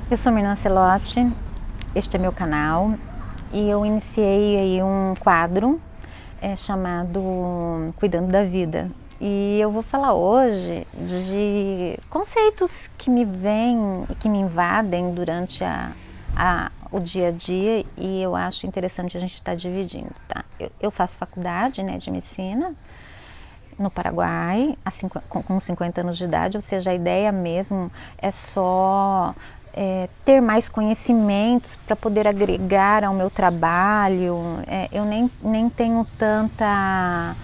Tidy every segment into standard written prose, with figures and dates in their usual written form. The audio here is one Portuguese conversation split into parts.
Eu sou Mirna Celotti, este é meu canal e eu iniciei aí um quadro chamado Cuidando da Vida. E eu vou falar hoje de conceitos que me vêm e que me invadem durante o dia a dia, e eu acho interessante a gente estar dividindo, tá? Eu faço faculdade, de medicina no Paraguai, com 50 anos de idade, ou seja, a ideia mesmo é só ter mais conhecimentos para poder agregar ao meu trabalho. Eu nem tenho tanta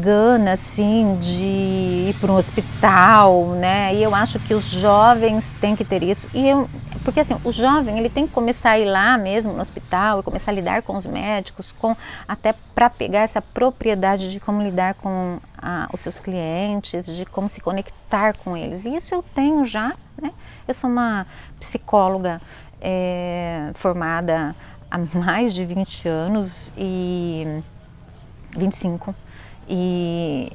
gana assim de ir para um hospital, né? E eu acho que os jovens têm que ter isso. Porque assim, o jovem ele tem que começar a ir lá mesmo no hospital e começar a lidar com os médicos, até para pegar essa propriedade de como lidar com os seus clientes, de como se conectar com eles. E isso eu tenho já, né? Eu sou uma psicóloga formada há mais de 20 anos e 25 e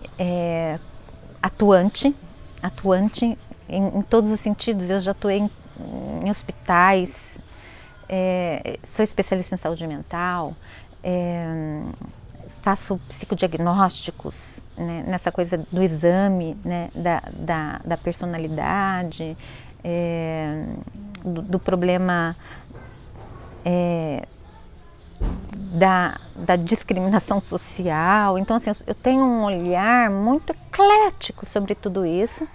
atuante em todos os sentidos. Eu já atuei em hospitais, sou especialista em saúde mental, faço psicodiagnósticos, né, nessa coisa do exame, né, da personalidade, do problema da discriminação social. Então assim, eu tenho um olhar muito eclético sobre tudo isso,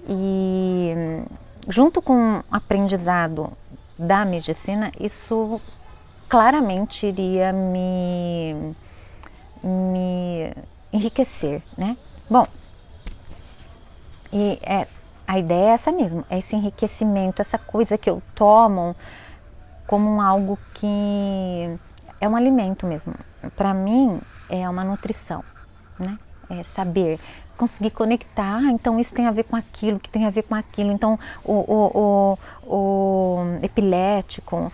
e junto com o aprendizado da medicina, isso claramente iria me enriquecer, né? Bom, e a ideia é essa mesmo, é esse enriquecimento, essa coisa que eu tomo como algo que é um alimento mesmo. Para mim é uma nutrição, né? É saber, conseguir conectar. Então isso tem a ver com aquilo, que tem a ver com aquilo. Então o epilético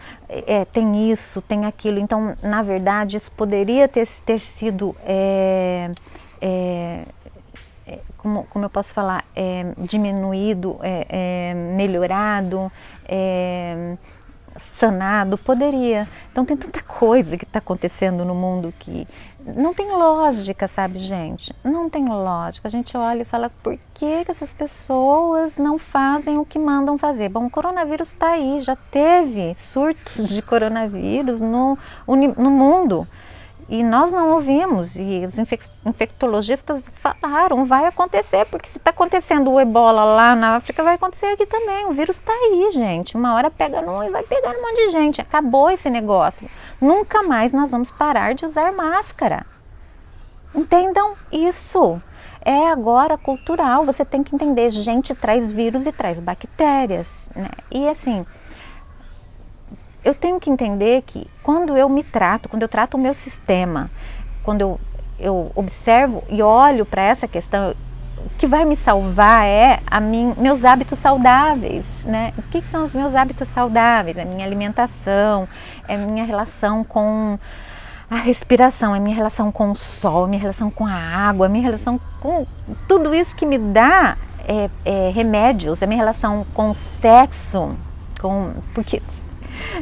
tem isso, tem aquilo. Então na verdade isso poderia ter sido como eu posso falar, diminuído, melhorado, sanado, poderia. Então tem tanta coisa que está acontecendo no mundo que não tem lógica, sabe, gente? Não tem lógica. A gente olha e fala, por que essas pessoas não fazem o que mandam fazer? Bom, o coronavírus está aí, já teve surtos de coronavírus no mundo. E nós não ouvimos, e os infectologistas falaram, vai acontecer, porque se está acontecendo o ebola lá na África, vai acontecer aqui também. O vírus está aí, gente. Uma hora pega num e vai pegar um monte de gente. Acabou esse negócio. Nunca mais nós vamos parar de usar máscara. Entendam isso. É agora cultural. Você tem que entender, gente traz vírus e traz bactérias, né? E assim, eu tenho que entender que quando eu me trato, quando eu trato o meu sistema, quando eu observo e olho para essa questão, o que vai me salvar é meus hábitos saudáveis, né? O que são os meus hábitos saudáveis? É minha alimentação, é minha relação com a respiração, é minha relação com o sol, é minha relação com a água, é minha relação com tudo isso que me dá remédios, é minha relação com o sexo, porque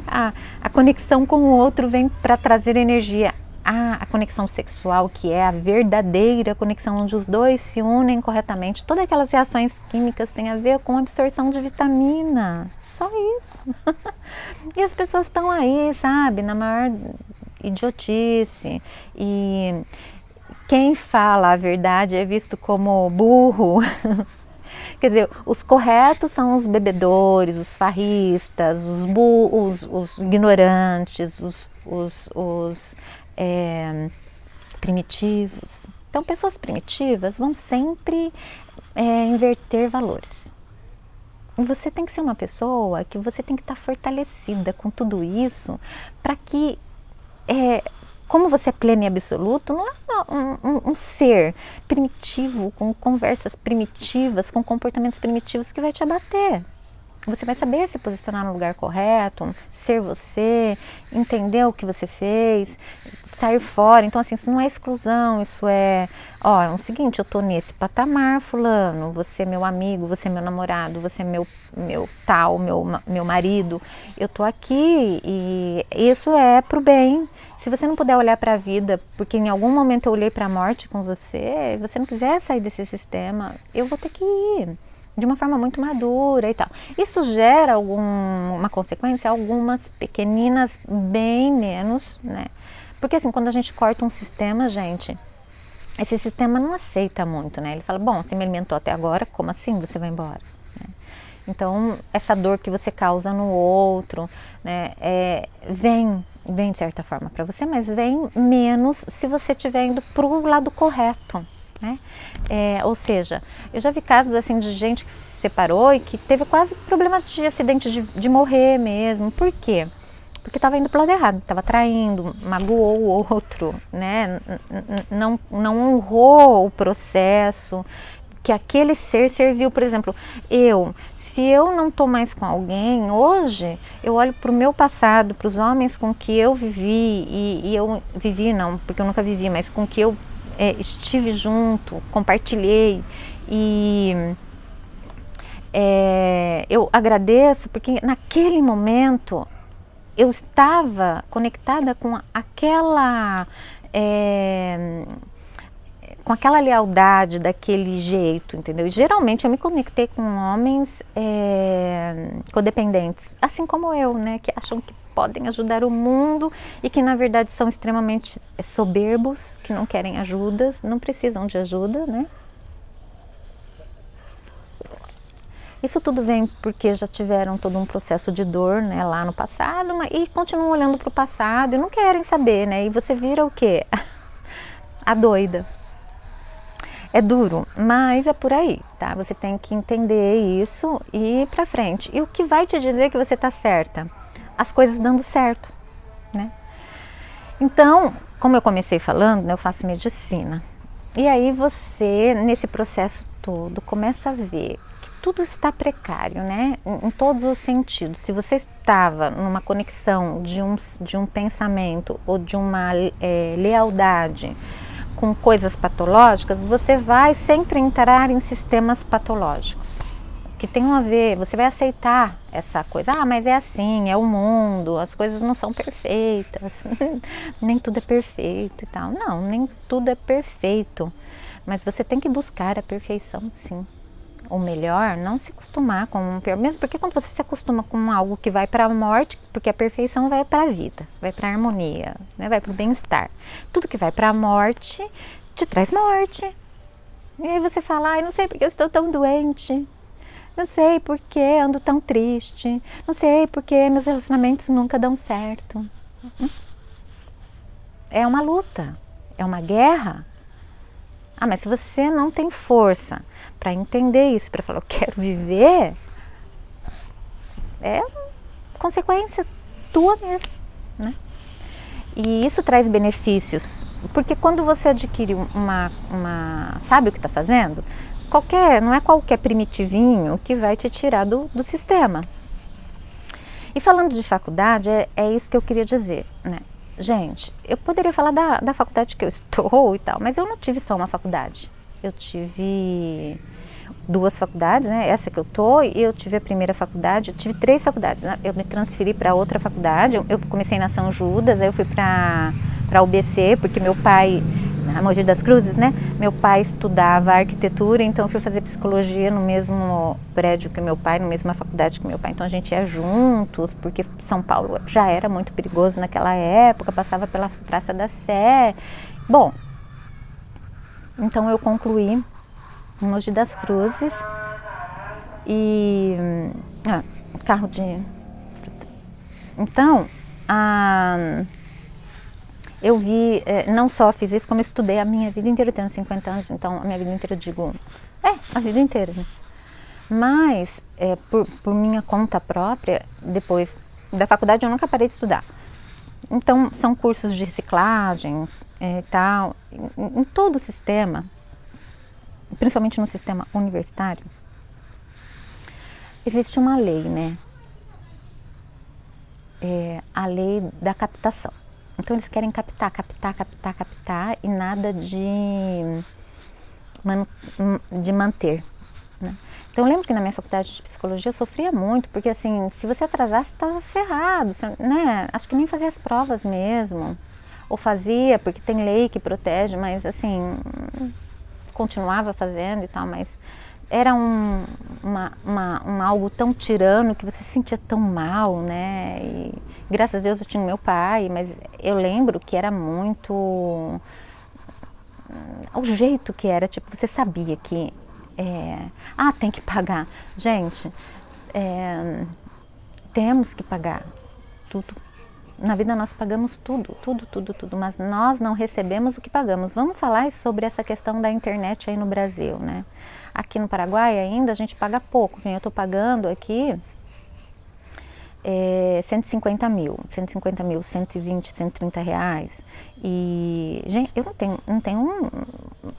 a conexão com o outro vem para trazer energia. A conexão sexual, que é a verdadeira conexão, onde os dois se unem corretamente. Todas aquelas reações químicas têm a ver com absorção de vitamina. Só isso. E as pessoas estão aí, sabe, na maior idiotice. E quem fala a verdade é visto como burro. Quer dizer, os corretos são os bebedores, os farristas, os ignorantes, os primitivos. Então, pessoas primitivas vão sempre inverter valores. E você tem que ser uma pessoa que você tem que estar fortalecida com tudo isso, para que, como você é pleno e absoluto, não é um ser primitivo, com conversas primitivas, com comportamentos primitivos que vai te abater. você vai saber se posicionar no lugar correto, ser você, entender o que você fez, sair fora. Então, assim, isso não é exclusão, isso é, ó, é o seguinte, eu tô nesse patamar, fulano, você é meu amigo, você é meu namorado, você é meu marido, eu tô aqui e isso é pro bem. Se você não puder olhar para a vida, porque em algum momento eu olhei para a morte com você, você não quiser sair desse sistema, eu vou ter que ir de uma forma muito madura e tal. Isso gera uma consequência, algumas pequeninas, bem menos, né? Porque assim, quando a gente corta um sistema, gente, esse sistema não aceita muito, né? Ele fala, bom, você me alimentou até agora, como assim você vai embora? Né? Então, essa dor que você causa no outro, né, vem de certa forma para você, mas vem menos se você estiver indo para o lado correto. Né? Ou seja, eu já vi casos assim de gente que se separou e que teve quase problema de acidente de morrer mesmo. Por quê? Porque estava indo para o lado errado, estava traindo, magoou o outro, né? Não honrou o processo que aquele ser serviu. Por exemplo, se eu não estou mais com alguém, hoje eu olho para o meu passado, para os homens com que eu vivi, e eu vivi não, porque eu nunca vivi, mas com que eu estive junto, compartilhei e eu agradeço porque naquele momento eu estava conectada com aquela lealdade daquele jeito, entendeu? E geralmente eu me conectei com homens codependentes, assim como eu, né? Que acham que podem ajudar o mundo e que na verdade são extremamente soberbos, que não querem ajudas, não precisam de ajuda, né? Isso tudo vem porque já tiveram todo um processo de dor, né, lá no passado, e continuam olhando para o passado e não querem saber, né? E você vira o quê? A doida. É duro, mas é por aí, tá? Você tem que entender isso e ir pra frente. E o que vai te dizer que você tá certa? As coisas dando certo, né? Então, como eu comecei falando, né, eu faço medicina. E aí você, nesse processo todo, começa a ver que tudo está precário, né? Em todos os sentidos. Se você estava numa conexão de um pensamento ou de uma lealdade com coisas patológicas, você vai sempre entrar em sistemas patológicos que tem a ver, você vai aceitar essa coisa, mas é assim, é o mundo, as coisas não são perfeitas, nem tudo é perfeito e tal. Não, nem tudo é perfeito, mas você tem que buscar a perfeição, sim. O melhor, não se acostumar com o pior, mesmo porque quando você se acostuma com algo que vai para a morte, porque a perfeição vai para a vida, vai para a harmonia, né? Vai para o bem-estar. Tudo que vai para a morte te traz morte. E aí você fala, não sei porque eu estou tão doente, não sei porque ando tão triste, não sei porque meus relacionamentos nunca dão certo. É uma luta, é uma guerra. Mas se você não tem força para entender isso, para falar, eu quero viver, é consequência tua mesmo, né? E isso traz benefícios, porque quando você adquire sabe o que está fazendo, não é qualquer primitivinho que vai te tirar do sistema. E falando de faculdade, é isso que eu queria dizer, né? Gente, eu poderia falar da faculdade que eu estou e tal, mas eu não tive só uma faculdade. Eu tive 2 faculdades, né? Essa que eu tô, e eu tive a primeira faculdade, eu tive 3 faculdades, né? Eu me transferi para outra faculdade, eu comecei na São Judas, aí eu fui para UBC, porque meu pai, na Mogi das Cruzes, né? Meu pai estudava arquitetura, então eu fui fazer psicologia no mesmo prédio que meu pai, na mesma faculdade que meu pai, então a gente ia juntos, porque São Paulo já era muito perigoso naquela época, passava pela Praça da Sé. Bom, então eu concluí em Mogi das Cruzes e carro de fruta. Então, eu vi, não só fiz isso, como eu estudei a minha vida inteira, eu tenho 50 anos, então a minha vida inteira eu digo, a vida inteira, né? Mas, por minha conta própria, depois da faculdade eu nunca parei de estudar. Então, são cursos de reciclagem e tal, em todo o sistema, principalmente no sistema universitário, existe uma lei, né? A lei da captação. Então eles querem captar, captar, captar, captar e nada de manter, né? Então eu lembro que na minha faculdade de psicologia eu sofria muito, porque assim, se você atrasasse, estava ferrado, né? Acho que nem fazia as provas mesmo, ou fazia porque tem lei que protege, mas assim, continuava fazendo e tal, mas era algo tão tirano que você se sentia tão mal, né? E graças a Deus eu tinha meu pai, mas eu lembro que era muito o jeito que era, tipo, você sabia que tem que pagar. Gente, temos que pagar tudo. Na vida nós pagamos tudo, tudo, tudo, tudo, mas nós não recebemos o que pagamos. Vamos falar sobre essa questão da internet aí no Brasil, né? Aqui no Paraguai ainda a gente paga pouco. Eu estou pagando aqui 150 mil, 120, 130 reais. E, gente, eu não tenho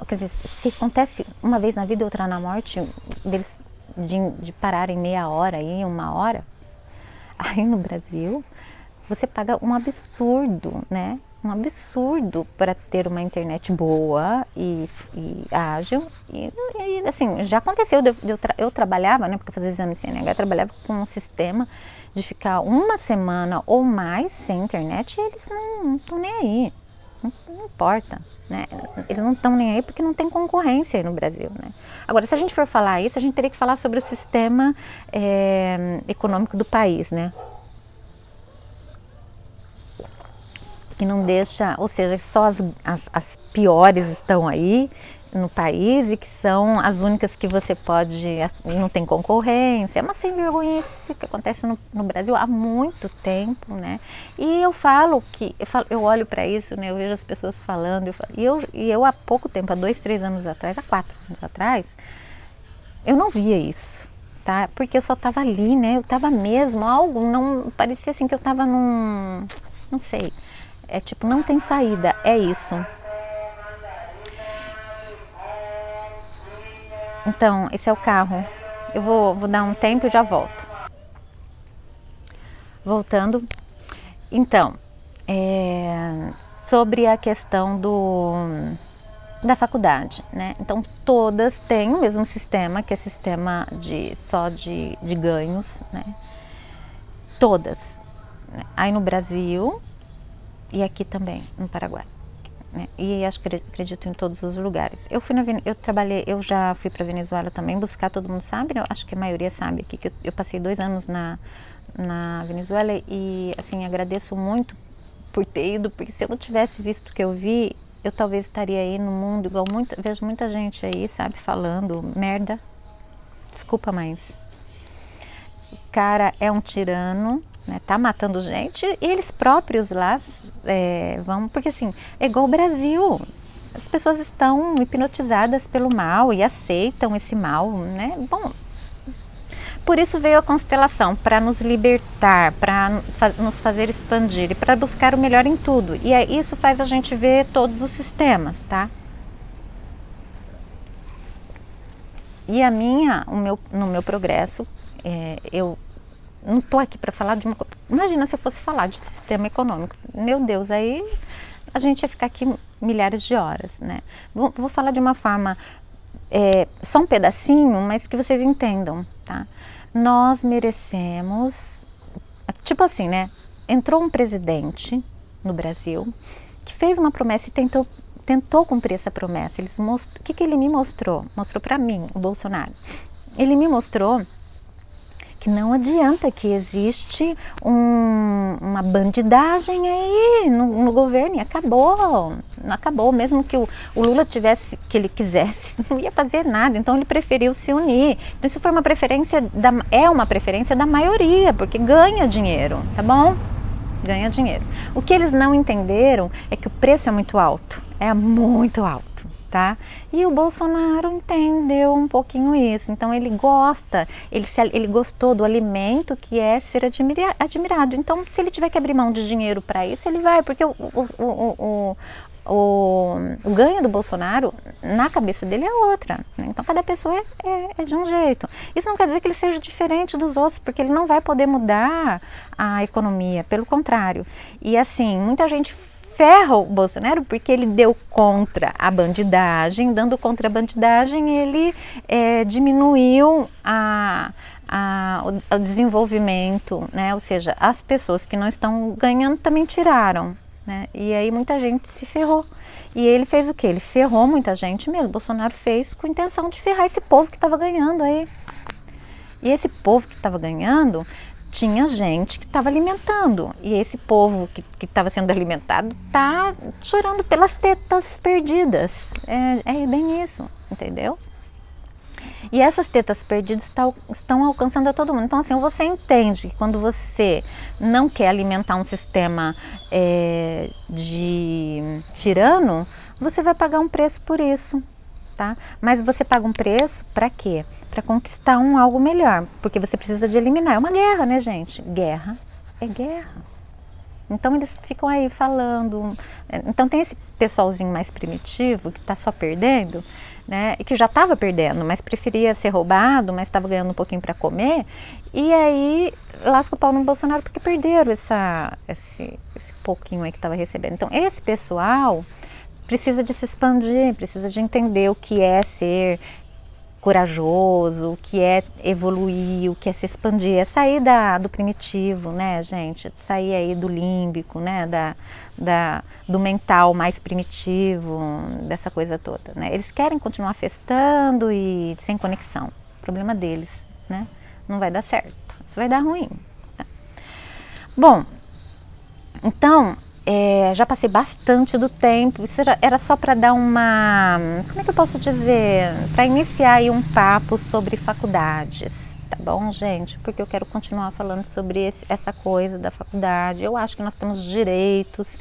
quer dizer, se acontece uma vez na vida, outra na morte, deles de pararem meia hora aí, uma hora, aí no Brasil, você paga um absurdo, né? Um absurdo para ter uma internet boa e ágil. E assim, já aconteceu, eu trabalhava, né? Porque eu fazia exame de CNH, trabalhava com um sistema de ficar uma semana ou mais sem internet e eles não estão nem aí. Não importa, né? Eles não estão nem aí porque não tem concorrência aí no Brasil, né? Agora, se a gente for falar isso, a gente teria que falar sobre o sistema econômico do país, né? Que não deixa, ou seja, só as piores estão aí no país e que são as únicas que você pode, não tem concorrência. É uma sem vergonhice que acontece no Brasil há muito tempo, né? E eu olho para isso, né? Eu vejo as pessoas falando, e eu há pouco tempo, há 2, 3 anos atrás, há 4 anos atrás, eu não via isso, tá? Porque eu só estava ali, né? Eu estava mesmo, não parecia assim que eu estava não sei. É tipo, não tem saída, é isso. Então, esse é o carro. Eu vou dar um tempo e já volto. Voltando. Então, sobre a questão da faculdade, né? Então, todas têm o mesmo sistema, que é sistema só de ganhos, né? Todas. Aí no Brasil e aqui também, no Paraguai. Né? E acredito em todos os lugares. Eu já fui para Venezuela também buscar, todo mundo sabe, né? Acho que a maioria sabe aqui, que eu passei 2 anos na Venezuela e assim, agradeço muito por ter ido, porque se eu não tivesse visto o que eu vi, eu talvez estaria aí no mundo, igual vejo muita gente aí, sabe, falando merda. Desculpa, mas o cara é um tirano, né, tá matando gente e eles próprios lá vão, porque assim, é igual o Brasil, as pessoas estão hipnotizadas pelo mal e aceitam esse mal, né? Bom, por isso veio a constelação, para nos libertar, para nos fazer expandir e para buscar o melhor em tudo. E isso faz a gente ver todos os sistemas, tá? E no meu progresso, eu não estou aqui para falar de uma coisa. Imagina se eu fosse falar de sistema econômico. Meu Deus, aí a gente ia ficar aqui milhares de horas, né? Vou falar de uma forma, só um pedacinho, mas que vocês entendam, tá? Nós merecemos, tipo assim, né? Entrou um presidente no Brasil que fez uma promessa e tentou cumprir essa promessa. O que ele me mostrou? Mostrou para mim, o Bolsonaro. Ele me mostrou que não adianta, que existe uma bandidagem aí no governo e acabou. Não acabou, mesmo que o Lula tivesse, que ele quisesse, não ia fazer nada, então ele preferiu se unir. Então isso foi uma preferência, é uma preferência da maioria, porque ganha dinheiro, tá bom? Ganha dinheiro. O que eles não entenderam é que o preço é muito alto, tá? E o Bolsonaro entendeu um pouquinho isso, então ele gostou do alimento que é ser admirado. Então, se ele tiver que abrir mão de dinheiro para isso, ele vai, porque o ganho do Bolsonaro, na cabeça dele, é outra, né? Então cada pessoa é de um jeito. Isso não quer dizer que ele seja diferente dos outros, porque ele não vai poder mudar a economia, pelo contrário. E assim, muita gente ferra o Bolsonaro porque ele deu contra a bandidagem. Dando contra a bandidagem, ele diminuiu o desenvolvimento, né? Ou seja, as pessoas que não estão ganhando também tiraram, né? E aí muita gente se ferrou. E ele fez o quê? Ele ferrou muita gente mesmo. Bolsonaro fez com a intenção de ferrar esse povo que estava ganhando aí. E esse povo que estava ganhando, tinha gente que estava alimentando. E esse povo que estava sendo alimentado está chorando pelas tetas perdidas. É bem isso, entendeu? E essas tetas perdidas estão alcançando a todo mundo. Então, assim, você entende que quando você não quer alimentar um sistema de tirano, você vai pagar um preço por isso, tá? Mas você paga um preço para quê? Para conquistar algo melhor, porque você precisa de eliminar. É uma guerra, né, gente? Guerra é guerra. Então eles ficam aí falando. Então tem esse pessoalzinho mais primitivo que está só perdendo, né? E que já estava perdendo, mas preferia ser roubado, mas estava ganhando um pouquinho para comer. E aí lasca o pau no Bolsonaro porque perderam esse pouquinho aí que estava recebendo. Então esse pessoal precisa de se expandir, precisa de entender o que é ser corajoso, o que é evoluir, o que é se expandir, é sair do primitivo, né, gente? Sair aí do límbico, né, do mental mais primitivo, dessa coisa toda, né? Eles querem continuar festando e sem conexão. Problema deles, né? Não vai dar certo, isso vai dar ruim. Tá? Bom, então, já passei bastante do tempo, isso era só para dar como é que eu posso dizer, para iniciar aí um papo sobre faculdades, tá bom, gente? Porque eu quero continuar falando sobre essa coisa da faculdade. Eu acho que nós temos direitos,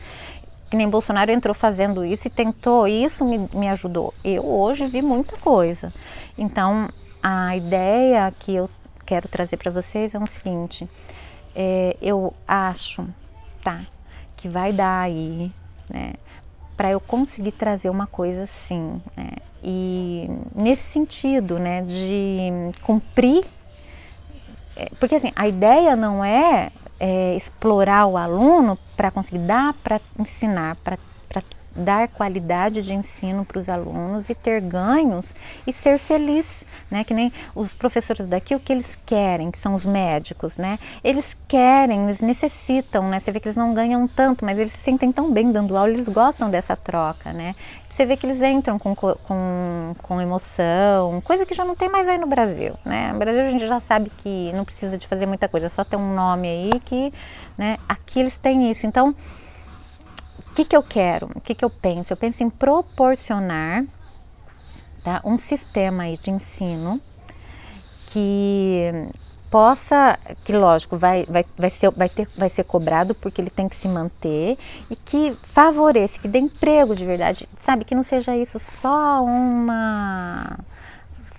que nem Bolsonaro entrou fazendo isso e tentou, e isso me ajudou. Eu hoje vi muita coisa. Então, a ideia que eu quero trazer para vocês é o seguinte, eu acho, tá, que vai dar aí, né, para eu conseguir trazer uma coisa assim, né, e nesse sentido, né, de cumprir, porque assim, a ideia não é explorar o aluno para conseguir dar, para ensinar, para dar qualidade de ensino para os alunos e ter ganhos e ser feliz, né? Que nem os professores daqui, o que eles querem, que são os médicos, né? Eles querem, eles necessitam, né? Você vê que eles não ganham tanto, mas eles se sentem tão bem dando aula, eles gostam dessa troca, né? Você vê que eles entram com emoção, coisa que já não tem mais aí no Brasil, né? No Brasil a gente já sabe que não precisa de fazer muita coisa, só ter um nome aí que, né? Aqui eles têm isso, então o que eu quero? O que eu penso? Eu penso em proporcionar, tá, um sistema aí de ensino que possa, que lógico, vai ser cobrado porque ele tem que se manter e que favoreça, que dê emprego de verdade, sabe? Que não seja isso só uma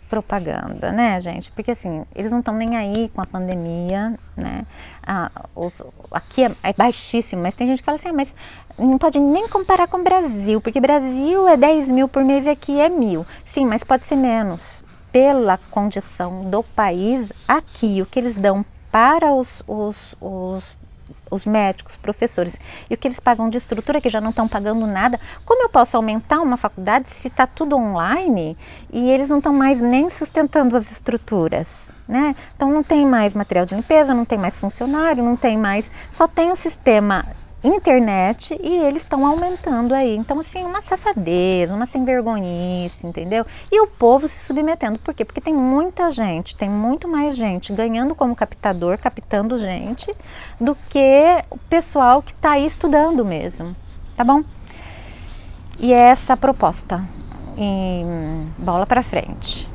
propaganda, né, gente? Porque assim, eles não estão nem aí com a pandemia, né? Aqui é baixíssimo, mas tem gente que fala assim, mas não pode nem comparar com o Brasil, porque Brasil é 10 mil por mês e aqui é 1.000. Sim, mas pode ser menos. Pela condição do país, aqui, o que eles dão para os médicos, professores, e o que eles pagam de estrutura, que já não estão pagando nada, como eu posso aumentar uma faculdade se está tudo online e eles não estão mais nem sustentando as estruturas, né? Então não tem mais material de limpeza, não tem mais funcionário, não tem mais, só tem o sistema internet e eles estão aumentando aí. Então assim, uma safadeza, uma sem vergonhice, entendeu? E o povo se submetendo. Por quê? Porque tem muita gente, tem muito mais gente ganhando como captador, captando gente, do que o pessoal que está aí estudando mesmo, tá bom? E é essa a proposta. E bola pra frente.